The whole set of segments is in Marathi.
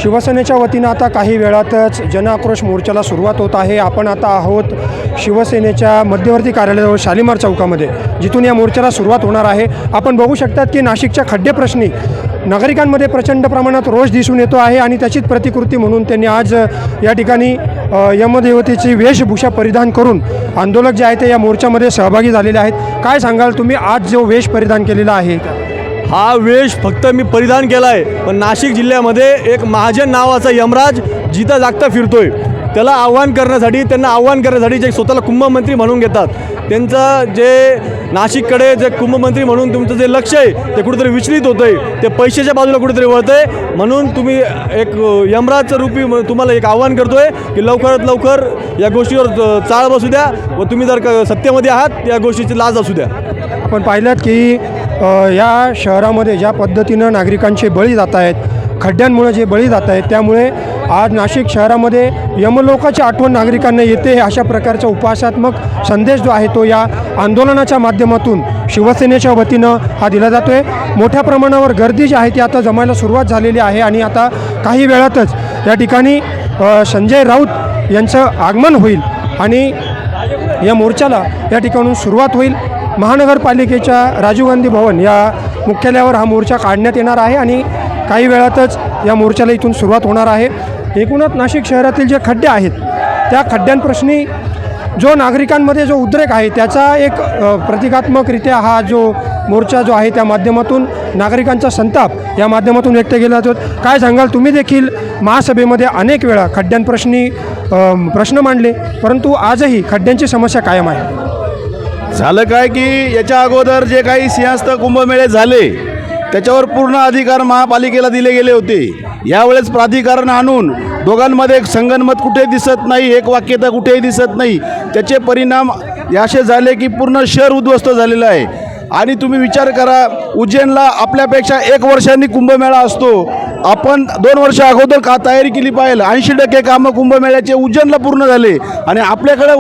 शिवसेनेच्या वतीनं आता काही वेळातच जनआक्रोश मोर्चाला सुरुवात होत आहे। आपण आता आहोत शिवसेनेच्या मध्यवर्ती कार्यालयाजवळ शालिमार चौकामध्ये, जिथून या मोर्चाला सुरुवात होणार आहे। आपण बघू शकतात की नाशिकच्या खड्डे प्रश्नी नागरिकांमध्ये प्रचंड प्रमाणात रोष दिसून येतो आहे आणि त्याचीच प्रतिकृती म्हणून त्यांनी आज या ठिकाणी यमदेवतेची वेशभूषा परिधान करून आंदोलक जे आहेत ते या मोर्चामध्ये सहभागी झालेले आहेत। काय सांगाल तुम्ही, आज जो वेश परिधान केलेला आहे? हा वेश फक्त मी परिधान केला आहे, पण नाशिक जिल्ह्यामध्ये एक महाजन नावाचा यमराज जिथं जागता फिरतोय, त्याला त्यांना आव्हान करण्यासाठी जे स्वतःला कुंभमंत्री म्हणून घेतात, त्यांचं जे नाशिककडे जे कुंभमंत्री म्हणून तुमचं जे लक्ष आहे ते कुठेतरी विचलित होतं आहे, ते पैशाच्या बाजूला कुठेतरी वळतं आहे। म्हणून तुम्ही एक यमराजचं रूपी तुम्हाला एक आव्हान करतो आहे की लवकरात लवकर या गोष्टीवर चाळ बसू द्या व तुम्ही जर सत्तेमध्ये आहात या गोष्टीची लाज असू द्या। आपण पाहिलं की या शहरामध्ये ज्या पद्धतीनं नागरिकांचे बळी जात आहेत, खड्ड्यांमुळे जे बळी जात आहेत, त्यामुळे आज नाशिक शहरामध्ये यमलोकाची आठवण नागरिकांना येते। अशा प्रकारचा उपहासात्मक संदेश जो आहे तो या आंदोलनाच्या माध्यमातून शिवसेनेच्या वतीनं हा दिला जातो आहे। मोठ्या प्रमाणावर गर्दी जी आहे ती आता जमायला सुरुवात झालेली आहे आणि आता काही वेळातच या ठिकाणी संजय राऊत यांचं आगमन होईल आणि या मोर्चाला या ठिकाणून सुरुवात होईल। महानगरपालिकेच्या राजीव गांधी भवन या मुख्यालयावर हा मोर्चा काढण्यात येणार आहे आणि काही वेळातच या मोर्चाला इथून सुरुवात होणार आहे। एकूणच नाशिक शहरातील जे खड्डे आहेत त्या खड्ड्यांप्रश्नी जो नागरिकांमध्ये जो उद्रेक आहे त्याचा एक प्रतिकात्मकरित्या हा जो मोर्चा जो आहे त्या माध्यमातून नागरिकांचा संताप या माध्यमातून व्यक्त केला जातो। काय सांगाल तुम्ही? देखील महासभेमध्ये अनेक वेळा खड्ड्यांप्रश्नी प्रश्न मांडले, परंतु आजही खड्ड्यांची समस्या कायम आहे। झालं काय की याच्या अगोदर जे काही सिंहस्थ कुंभमेळे झाले त्याच्यावर पूर्ण अधिकार महापालिकेला दिले गेले होते। यावेळेस प्राधिकरण आणून दोघांमध्ये एक संगनमत कुठे दिसत नाही, एक वाक्यता कुठेही दिसत नाही। त्याचे परिणाम असे झाले की पूर्ण शहर उद्ध्वस्त झालेलं आहे। आणि तुम्ही विचार करा, उज्जैनला आपल्यापेक्षा 1 वर्षांनी कुंभमेळा असतो, आपण 2 वर्ष अगोदर का तयारी केली पाहिजे। 80% कामं कुंभमेळ्याचे उज्जैनला पूर्ण झाले आणि आपल्याकडे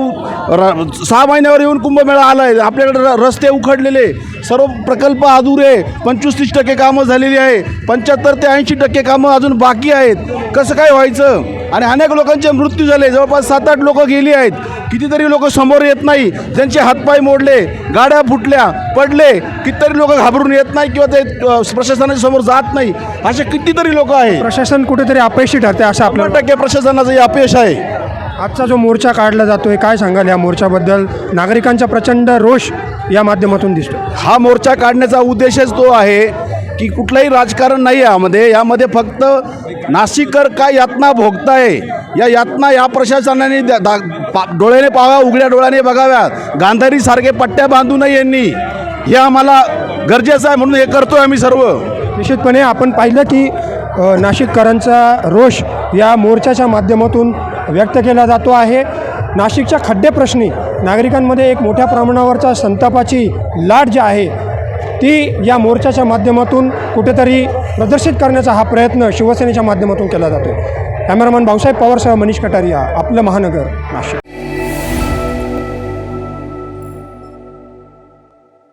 6 महिन्यावर येऊन कुंभमेळा आला आहे। आपल्याकडे रस्ते उखडलेले, सर्व प्रकल्प अधुरे, 25-30% कामं झालेली आहे, 75 ते 80% कामं अजून बाकी आहेत। कसं काय व्हायचं? आणि अनेक लोकांचे मृत्यू झाले, जवळपास 7-8 लोकं गेली आहेत। कितीतरी लोक समोर येत नाही, ज्यांचे हातपाय मोडले, गाड्या फुटल्या, पडले, कितीतरी लोक घाबरून येत नाही किंवा ते प्रशासनाच्या समोर जात नाही, असे कितीतरी लोक आहेत। प्रशासन कुठेतरी अपयशी ठरते असं आपल्याला 100% प्रशासनाचं अपयश आहे। आजचा जो मोर्चा काढला जातोय, काय सांगाल या मोर्चाबद्दल? नागरिकांचा प्रचंड रोष या माध्यमातून दिसतो। हा मोर्चा काढण्याचा उद्देशच तो आहे की कुठलंही राजकारण नाही आहे यामध्ये फक्त नाशिककर काय यातना भोगताय, या यातना या प्रशासनाने डोळ्याने पाहाव्या, उघड्या डोळ्याने बघाव्यात। गांधारीसारखे पट्ट्या बांधू नये यांनी, हे आम्हाला गरजेचं आहे, म्हणून हे करतोय आम्ही सर्व। निश्चितपणे आपण पाहिलं की नाशिककरांचा रोष या मोर्चाच्या माध्यमातून व्यक्त केला जातो आहे। नाशिकच्या खड्डेप्रश्नी नागरिकांमध्ये एक मोठ्या प्रमाणावरचा संतापाची लाट जी आहे ती या मोर्चाच्या माध्यमातून कुठेतरी प्रदर्शित करण्याचा हा प्रयत्न शिवसेनेच्या माध्यमातून केला जातो। कॅमेरामॅन भाऊसाहेब पवारसह मनीष कटारिया, आपलं महानगर, नाशिक।